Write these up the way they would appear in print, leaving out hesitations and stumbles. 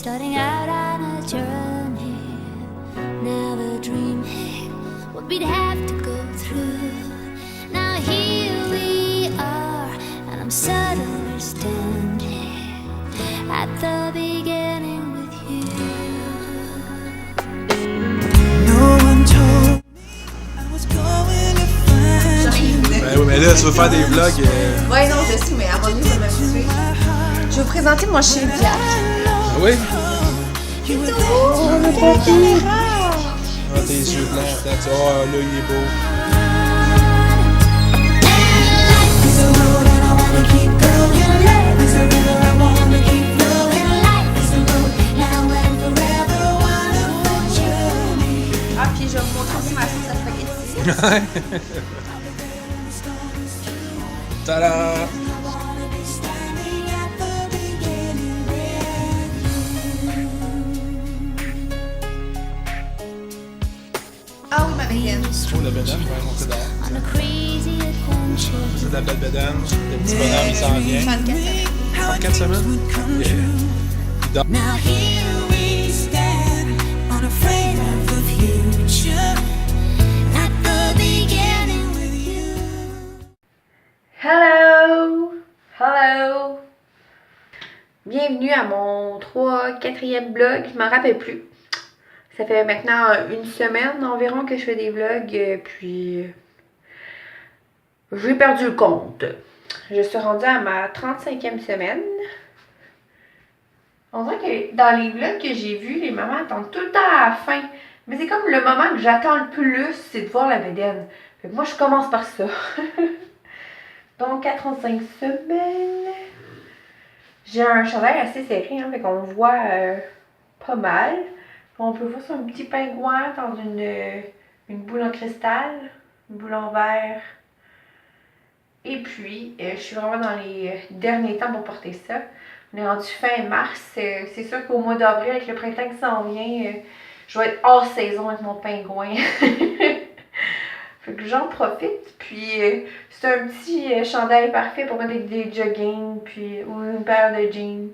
starting out on a journey, never dreaming what we'd have to go through. Now here we are, and I'm suddenly standing at the beginning with you. No one told me I was going to find you. Ben oui, mais là, tu veux faire des vlogs. Ouais, non, je sais, mais avant de ça m'habituer. Je vais vous présenter mon chien Jack. Ah oui? C'est tout! Oh, le papier! Ah, tes yeux blancs, attends, oh, là, il est beau. Ah, puis je vais vous montrer aussi ma sauce à spaghetti. Tada! Ah oui, ma bédaine. Oh, la bédane, je vais monter dehors. On a crazy adventure. C'est de la belle bédane. Le petit bonhomme, il s'en vient. 34 semaines. 34 semaines? Yeah. Il dort. Now here we stand, unafraid of the future, at the beginning with you. Hello! Hello! Bienvenue à mon 4e vlog, je m'en rappelle plus. Ça fait maintenant une semaine environ que je fais des vlogs, puis j'ai perdu le compte. Je suis rendue à ma 35e semaine. On dirait que dans les vlogs que j'ai vus, les mamans attendent tout le temps à la fin. Mais c'est comme le moment que j'attends le plus, c'est de voir la bédaine. Fait que moi, je commence par ça. Donc, à 35 semaines, j'ai un chandail assez serré, hein, fait qu'on voit pas mal. On peut voir sur un petit pingouin dans une boule en cristal, une boule en verre. Et puis, je suis vraiment dans les derniers temps pour porter ça. On est rendu fin mars. C'est sûr qu'au mois d'avril, avec le printemps qui s'en vient, je vais être hors saison avec mon pingouin. Fait que j'en profite. Puis, c'est un petit chandail parfait pour mettre des jogging puis, ou une paire de jeans.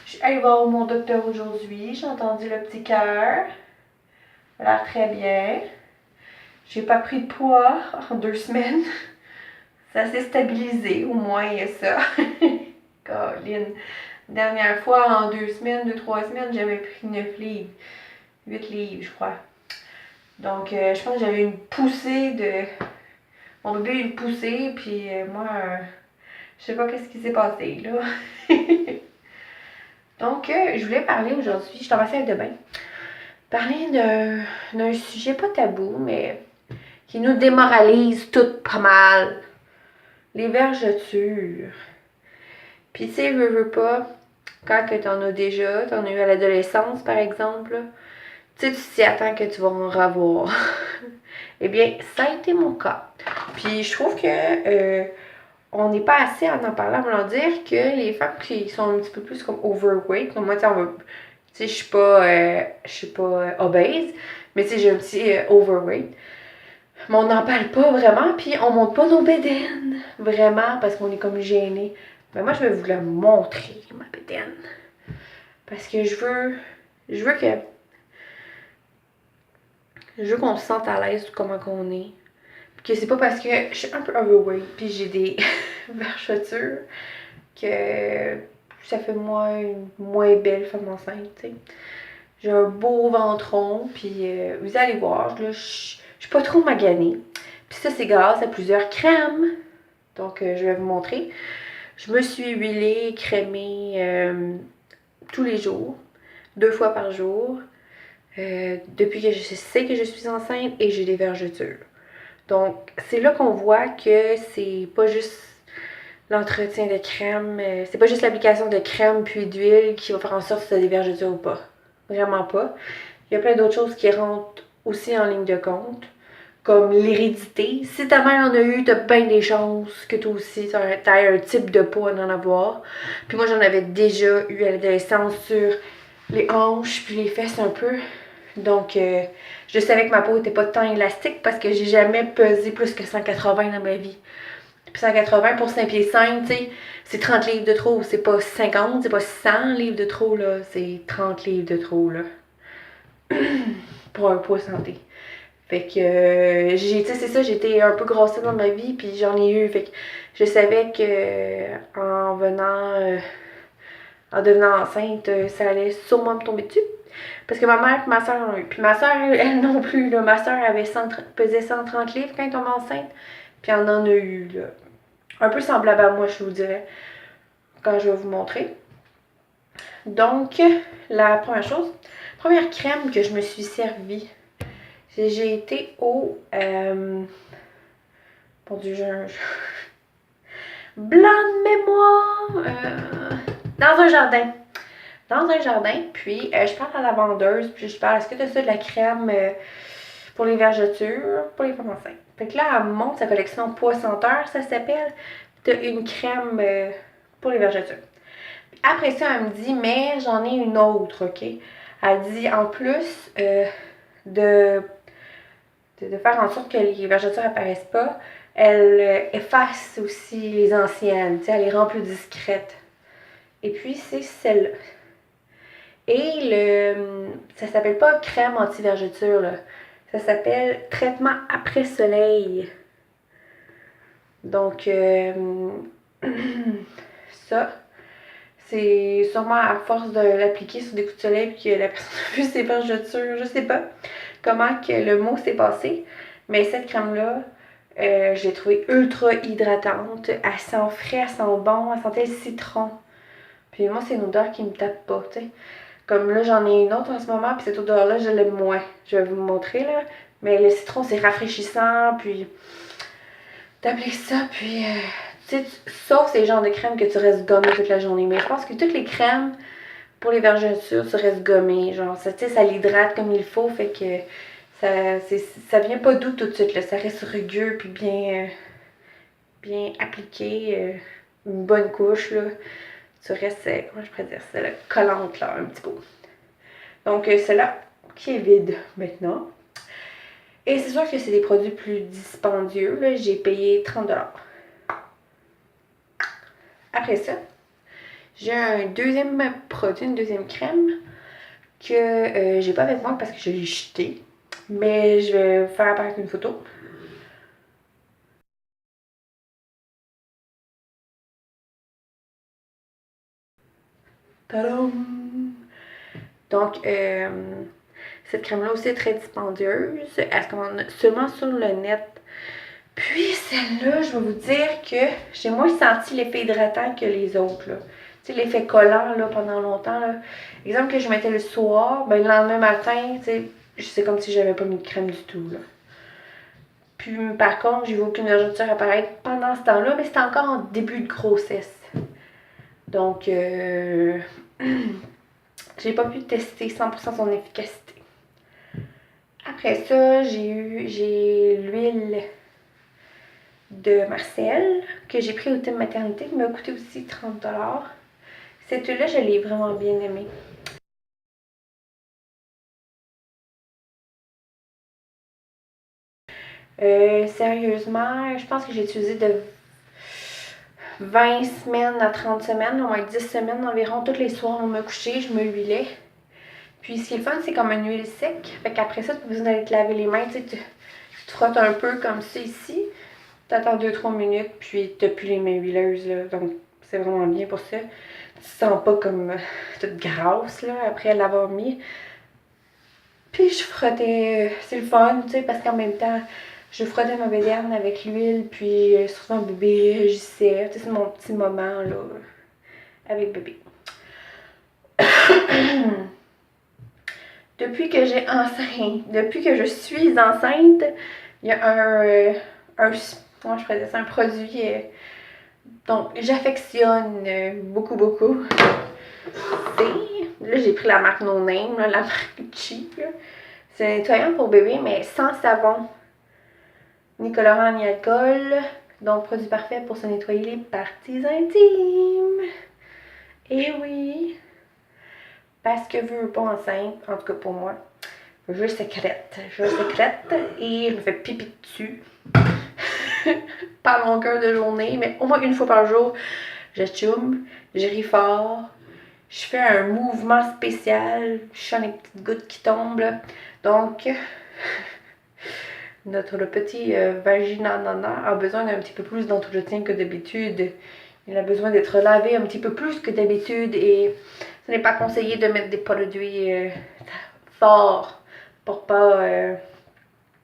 Je suis allée voir mon docteur aujourd'hui. J'ai entendu le petit cœur. Ça a l'air très bien. J'ai pas pris de poids en 2 semaines. Ça s'est stabilisé, au moins il y a ça. Colin. Dernière fois, en 2 semaines, 2-3 semaines, j'avais pris 9 livres. 8 livres, je crois. Donc, je pense que j'avais une poussée de... Mon bébé a eu une poussée, puis moi, je sais pas qu'est-ce qui s'est passé, là. Donc, je voulais parler aujourd'hui, je suis en salle de bain. Parler d'un sujet pas tabou, mais qui nous démoralise toutes pas mal. Les vergetures. Puis, tu sais, veux pas, quand que t'en as déjà, t'en as eu à l'adolescence, par exemple, tu sais, tu t'y attends que tu vas en revoir. Eh bien, ça a été mon cas. Puis, je trouve que on n'est pas assez à en parler, à vouloir dire que les femmes qui sont un petit peu plus comme overweight, comme moi, tu sais, je suis pas obèse, mais tu sais, j'ai un petit overweight. Mais on n'en parle pas vraiment, puis on montre pas nos bédaines, vraiment, parce qu'on est comme gênés. Mais moi, je vais vous la montrer, ma bédaine. Parce que je veux qu'on se sente à l'aise comment qu'on est. Puis que c'est pas parce que je suis un peu overweight, puis j'ai des vergetures, que ça fait moi une moins belle femme enceinte, tu sais. J'ai un beau ventre puis vous allez voir, là, je suis pas trop maganée. Puis ça, c'est grâce à plusieurs crèmes. Donc, je vais vous montrer. Je me suis huilée, crémée tous les jours, 2 fois par jour, depuis que je sais que je suis enceinte et j'ai des vergetures. Donc, c'est là qu'on voit que c'est pas juste l'entretien de crème, c'est pas juste l'application de crème puis d'huile qui va faire en sorte que tu as des vergetures ou pas. Vraiment pas. Il y a plein d'autres choses qui rentrent aussi en ligne de compte, comme l'hérédité. Si ta mère en a eu, t'as bien des chances que toi aussi t'aies un type de peau à en avoir. Puis moi, j'en avais déjà eu à l'adolescence sur les hanches puis les fesses un peu. Donc, je savais que ma peau était pas tant élastique parce que j'ai jamais pesé plus que 180 dans ma vie. Puis 180 pour 5 pieds 5, tu sais, c'est 30 livres de trop. C'est pas 50, c'est pas 100 livres de trop, là. C'est 30 livres de trop, là. Pour un poids santé. Fait que, tu sais, c'est ça, j'étais un peu grossée dans ma vie, puis j'en ai eu. Fait que je savais que en devenant enceinte, ça allait sûrement me tomber dessus. Parce que ma mère et ma soeur en ont eu. Puis ma soeur, elle non plus, là. Ma soeur pesait 130 livres quand elle tombait enceinte. Puis elle en a eu, là. Un peu semblable à moi, je vous dirais. Quand je vais vous montrer. Donc, la première crème que je me suis servie, j'ai été au... Mon Dieu, blanc de mémoire! Dans un jardin. Puis je parle à la vendeuse, puis je parle, est-ce que tu as ça de la crème pour les vergetures, pour les femmes enceintes? Fait que là, elle me montre sa collection Poids Senteur, ça s'appelle. T'as une crème pour les vergetures. Après ça, elle me dit, mais j'en ai une autre, ok? Elle dit, en plus de faire en sorte que les vergetures apparaissent pas, elle efface aussi les anciennes, tu sais, elle les rend plus discrètes. Et puis, c'est celle-là. Et ça s'appelle pas crème anti-vergeture, là. Ça s'appelle traitement après soleil. Donc, ça, c'est sûrement à force de l'appliquer sur des coups de soleil puis que la personne a vu ses vergetures. Je sais pas comment que le mot s'est passé. Mais cette crème-là, je l'ai trouvée ultra hydratante. Elle sent frais, elle sent bon, elle sentait le citron. Puis moi, c'est une odeur qui me tape pas, tu sais. Comme là, j'en ai une autre en ce moment, puis cette odeur-là, je l'aime moins. Je vais vous montrer, là. Mais le citron, c'est rafraîchissant, puis t'appliques ça, puis... tu sais, sauf ces genres de crèmes que tu restes gommé toute la journée. Mais je pense que toutes les crèmes pour les vergetures, tu restes gommé. Genre, ça, tu sais, ça l'hydrate comme il faut, fait que ça vient pas doux tout de suite, là. Ça reste rugueux, puis bien appliqué. Une bonne couche, là. Tu restes, comment je pourrais dire ça, là, collante, là, un petit peu. Donc, celle-là qui est vide maintenant. Et c'est sûr que c'est des produits plus dispendieux, là. J'ai payé 30 $. Après ça, j'ai un deuxième produit, une deuxième crème que j'ai pas avec moi parce que je l'ai jeté. Mais je vais vous faire apparaître une photo. Tadam! Donc, cette crème-là aussi est très dispendieuse. Elle se commande seulement sur le net. Puis celle-là, je vais vous dire que j'ai moins senti l'effet hydratant que les autres, là. Tu sais, l'effet collant, là, pendant longtemps, là. Exemple que je mettais le soir, ben le lendemain matin, tu sais, c'est comme si j'avais pas mis de crème du tout, là. Puis par contre, j'ai vu aucune vergeture apparaître pendant ce temps-là, mais c'était encore en début de grossesse. Donc, j'ai pas pu tester 100% son efficacité. Après ça, j'ai l'huile de Marcel que j'ai pris au thème maternité qui m'a coûté aussi 30 $. Cette huile-là, je l'ai vraiment bien aimée. Sérieusement, je pense que j'ai utilisé de 20 semaines à 30 semaines, au moins 10 semaines environ. Tous les soirs, on me couchait, je me huilais. Puis ce qui est le fun, c'est comme une huile sec. Fait qu'après ça, tu n'as pas besoin d'aller te laver les mains. Tu sais, tu te frottes un peu comme ça ici. Tu attends 2-3 minutes, puis tu n'as plus les mains huileuses, là. Donc, c'est vraiment bien pour ça. Tu te sens pas comme toute grasse, là, après l'avoir mis. Puis je frottais, c'est le fun, tu sais, parce qu'en même temps, je frottais ma bédaine avec l'huile, puis souvent bébé réagissait. Tu sais, c'est mon petit moment, là, avec bébé. Depuis que je suis enceinte, il y a comment je pourrais dire ça, un produit donc j'affectionne beaucoup. Là j'ai pris la marque No Name, là, la marque cheap. C'est un nettoyant pour bébé, mais sans savon, ni colorant ni alcool. Donc produit parfait pour se nettoyer les parties intimes. Et oui, parce que veux pas enceinte, en tout cas pour moi, je sécrète et je me fais pipi dessus. par longueur de journée, mais au moins une fois par jour, je tchoum, je ris fort, je fais un mouvement spécial, je sens les petites gouttes qui tombent. Là. Donc, notre petit vaginanana a besoin d'un petit peu plus d'entretien que d'habitude. Il a besoin d'être lavé un petit peu plus que d'habitude et ce n'est pas conseillé de mettre des produits forts pour pas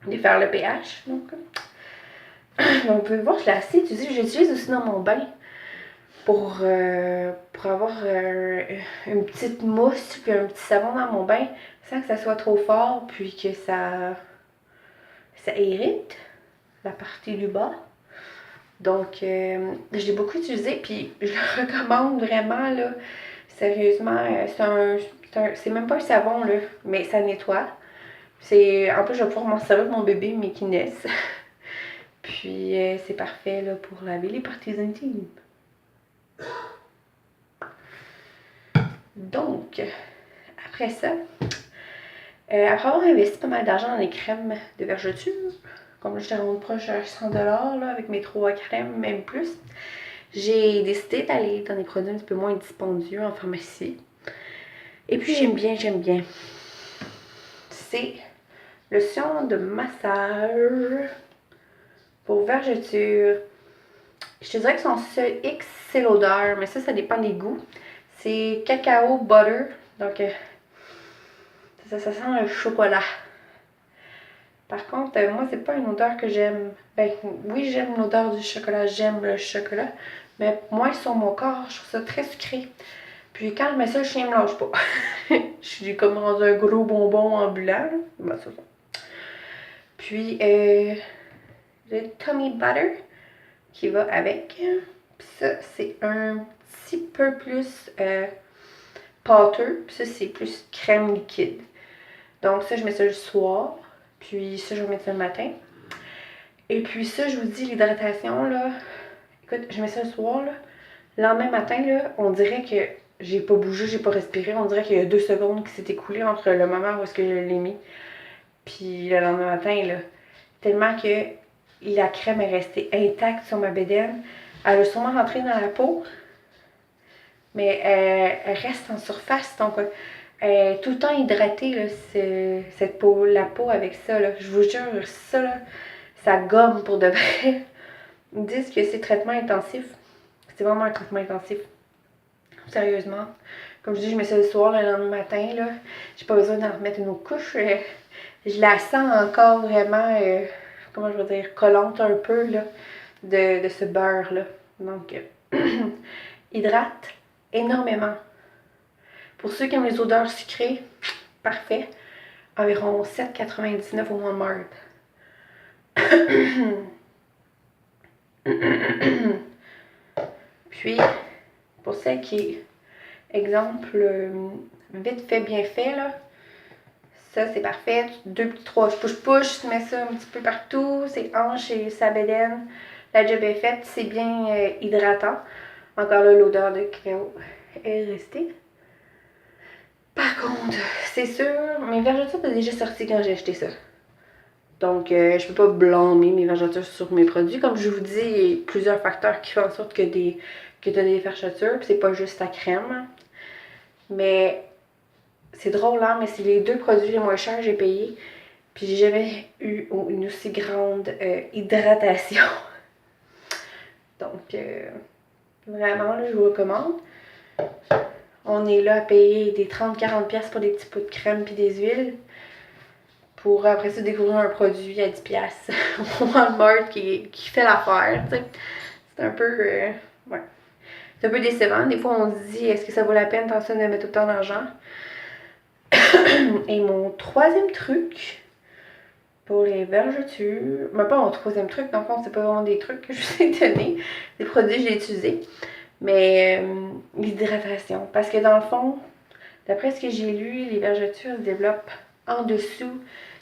défaire le pH. Donc, vous pouvez voir, je l'ai assez utilisé. J'utilise aussi dans mon bain pour avoir une petite mousse puis un petit savon dans mon bain sans que ça soit trop fort puis que ça hérite la partie du bas. Donc, je l'ai beaucoup utilisé, puis je le recommande vraiment, là. Sérieusement, c'est même pas un savon, là, mais ça nettoie. En plus, je vais pouvoir m'en servir pour mon bébé, mais qui naisse. Puis, c'est parfait, là, pour laver les parties intimes. Donc, après ça, après avoir investi pas mal d'argent dans les crèmes de vergeture, comme j'étais rendu proche à 100$ là, avec mes 3 crèmes, même plus, j'ai décidé d'aller dans des produits un petit peu moins dispendieux en pharmacie. Et puis j'aime bien. C'est le lotion de massage pour vergeture. Je te dirais que son seul X, c'est l'odeur, mais ça dépend des goûts. C'est cacao butter, donc ça sent le chocolat. Par contre, moi, c'est pas une odeur que j'aime. Ben, oui, j'aime l'odeur du chocolat, j'aime le chocolat. Mais moi, sur mon corps, je trouve ça très sucré. Puis quand je mets ça, le chien me lâche pas. Je suis comme rendu un gros bonbon ambulant. Ben, c'est ça. Puis, le Tummy Butter qui va avec. Puis ça, c'est un petit peu plus pâteux. Puis ça, c'est plus crème liquide. Donc ça, je mets ça le soir. Puis ça, je vais mettre ça le matin. Et puis ça, je vous dis, l'hydratation, là. Écoute, je mets ça le soir, là. Le lendemain matin, là, on dirait que j'ai pas bougé, j'ai pas respiré. On dirait qu'il y a 2 secondes qui s'est écoulé entre le moment où est-ce que je l'ai mis. Puis le lendemain matin, là. Tellement que la crème est restée intacte sur ma bédaine. Elle a sûrement rentré dans la peau. Mais elle reste en surface. Donc, tout le temps hydratée, là, la peau avec ça. Là. Je vous jure, ça, là, ça gomme pour de vrai. Ils disent que c'est traitement intensif. C'est vraiment un traitement intensif. Sérieusement. Comme je dis, je mets ça le soir, le lendemain matin. Là. J'ai pas besoin d'en remettre une autre couche. Je la sens encore vraiment, comment je veux dire, collante un peu là, de ce beurre-là. Donc, hydrate énormément. Pour ceux qui aiment les odeurs sucrées, parfait. Environ 7,99 au Walmart. Puis, pour celles qui, exemple, vite fait, bien fait, là, ça c'est parfait. 2 petits 3 push-push, tu mets ça un petit peu partout, ses hanches et sa bédaine. La job est faite, c'est bien hydratant. Encore là, l'odeur de cacao est restée. Par contre, c'est sûr, mes vergetures étaient déjà sorties quand j'ai acheté ça. Donc, je peux pas blâmer mes vergetures sur mes produits. Comme je vous dis, il y a plusieurs facteurs qui font en sorte que tu as des vergetures. Puis c'est pas juste la crème. Mais c'est drôle, hein, mais c'est les 2 produits les moins chers que j'ai payés. Puis j'ai jamais eu une aussi grande hydratation. Donc, vraiment, là, je vous recommande. On est là à payer des 30-40$ pour des petits pots de crème puis des huiles. Pour après ça découvrir un produit à 10$ au Walmart qui fait l'affaire. C'est un peu. Ouais. C'est un peu décevant. Des fois, on se dit est-ce que ça vaut la peine tant ça de mettre autant d'argent? Et mon 3e truc pour les vergetures. Mais pas mon 3e truc, dans le fond, c'est pas vraiment des trucs que je vous ai donnés. Des produits que j'ai utilisés. Mais l'hydratation. Parce que dans le fond, d'après ce que j'ai lu, les vergetures se développent en dessous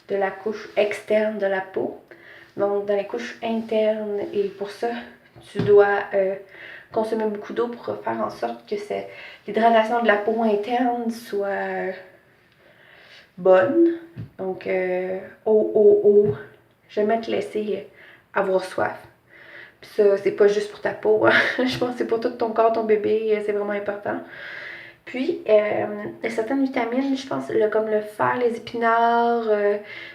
de la couche externe de la peau. Donc dans les couches internes. Et pour ça, tu dois consommer beaucoup d'eau pour faire en sorte que l'hydratation de la peau interne soit bonne. Donc, jamais te laisser avoir soif. Puis ça, c'est pas juste pour ta peau, hein. Je pense que c'est pour tout ton corps, ton bébé, c'est vraiment important. Puis, il y a certaines vitamines, je pense, comme le fer, les épinards.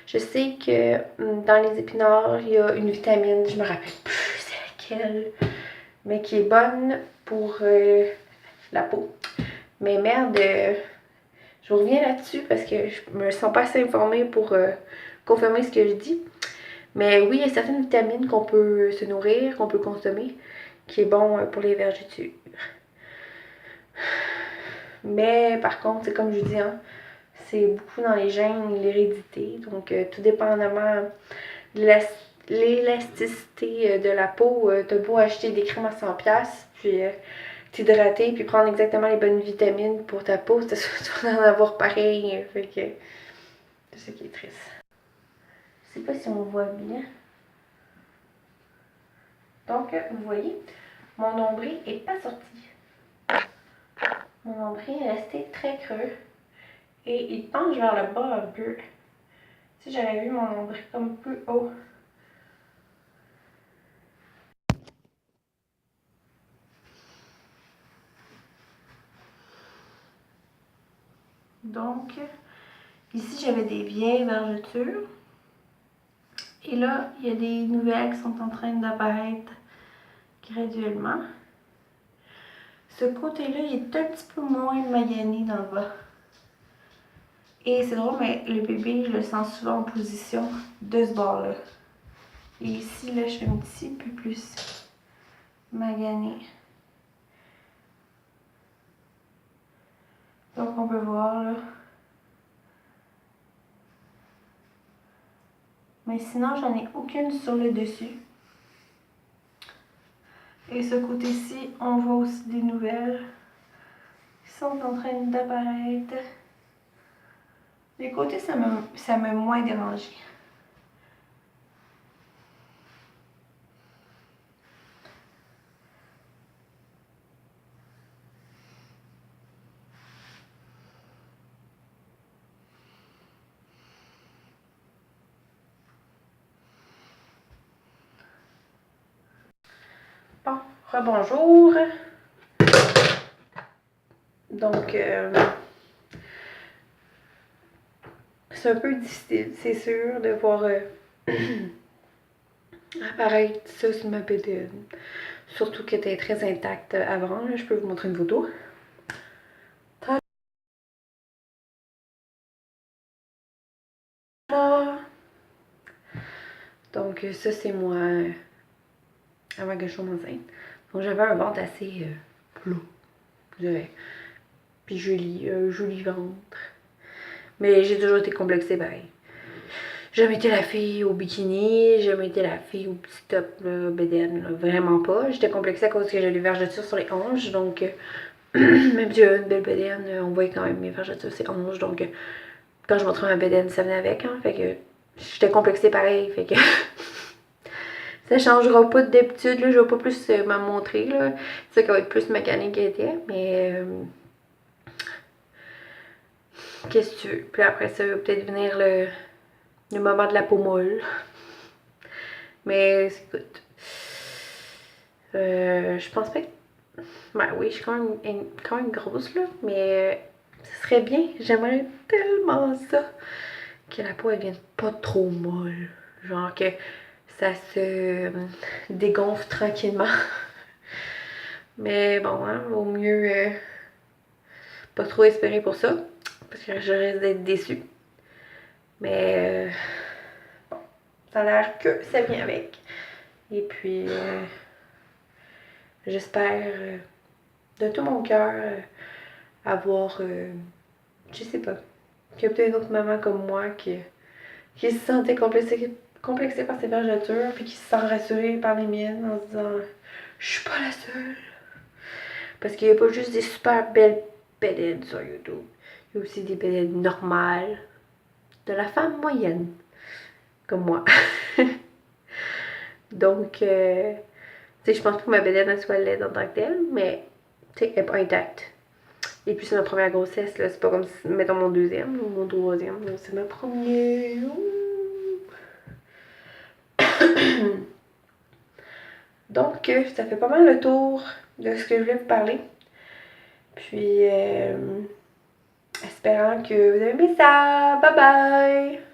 Je sais que dans les épinards, il y a une vitamine, je me rappelle plus c'est laquelle, mais qui est bonne pour la peau. Mais merde, je reviens là-dessus parce que je me sens pas assez informée pour confirmer ce que je dis. Mais oui, il y a certaines vitamines qu'on peut se nourrir, qu'on peut consommer, qui est bon pour les vergetures. Mais par contre, c'est comme je dis, hein, c'est beaucoup dans les gènes, l'hérédité. Donc, tout dépendamment de l'élasticité de la peau, t'as beau acheter des crèmes à 100$, puis t'hydrater, puis prendre exactement les bonnes vitamines pour ta peau, tu vas en avoir pareil. Fait que c'est ça qui est triste. Je sais pas si on voit bien. Donc, vous voyez, mon nombril est pas sorti. Mon nombril est resté très creux. Et il penche vers le bas un peu. Si j'avais vu mon nombril comme plus haut. Donc, ici j'avais des vieilles vergetures. Et là, il y a des nouvelles qui sont en train d'apparaître graduellement. Ce côté-là, il est un petit peu moins magané dans le bas. Et c'est drôle, mais le bébé, je le sens souvent en position de ce bord-là. Et ici, là, je suis un petit peu plus maganée. Donc, on peut voir, là. Mais sinon, j'en ai aucune sur le dessus. Et ce côté-ci, on voit aussi des nouvelles qui sont en train d'apparaître. Les côtés, ça m'a moins dérangé. Bon, rebonjour. Donc, c'est un peu difficile, c'est sûr, de voir apparaître ça sur ma bédaine. Surtout qu'elle était très intacte avant. Là, je peux vous montrer une photo. Donc, ça, c'est moi avant que je sois enceinte. Donc, j'avais un ventre assez plat, je dirais. Puis joli ventre. Mais j'ai toujours été complexée pareil. J'ai jamais été la fille au bikini, j'ai jamais été la fille au petit top bédaine, vraiment pas. J'étais complexée à cause que j'ai les vergetures sur les hanches, donc même si j'ai une belle bédaine, on voyait quand même mes vergetures sur les hanches, donc quand je montrais ma bédaine, ça venait avec, hein, fait que j'étais complexée pareil, fait que ça changera pas d'habitude, là, je vais pas plus m'en montrer, là. C'est ça qui va être plus mécanique qu'elle était, mais qu'est-ce que tu veux? Puis après ça, va peut-être venir le moment de la peau molle. Mais écoute, je pense pas que... Ben oui, je suis quand même grosse, là, mais ce serait bien. J'aimerais tellement ça. Que la peau, elle vienne pas trop molle. Genre que ça se dégonfle tranquillement. Mais bon, hein, vaut mieux pas trop espérer pour ça. Parce que je risque d'être déçue. Mais bon, ça a l'air que ça vient avec. Et puis, j'espère de tout mon cœur avoir, je sais pas, qu'il y a peut-être une autre maman comme moi qui se sentait complexée par ses vergetures, puis qui se sent rassurée par les miennes en se disant je suis pas la seule. Parce qu'il n'y a pas juste des super belles bédaines sur YouTube. Il y a aussi des bédaines normales de la femme moyenne, comme moi. Donc, tu sais, je pense pas que ma bédaine soit laide en tant que telle, mais tu sais, elle est pas intacte. Et puis c'est ma première grossesse, là, c'est pas comme si, mettons mon deuxième ou mon troisième, c'est ma première. Donc, ça fait pas mal le tour de ce que je voulais vous parler. Puis, espérant que vous avez aimé ça. Bye bye!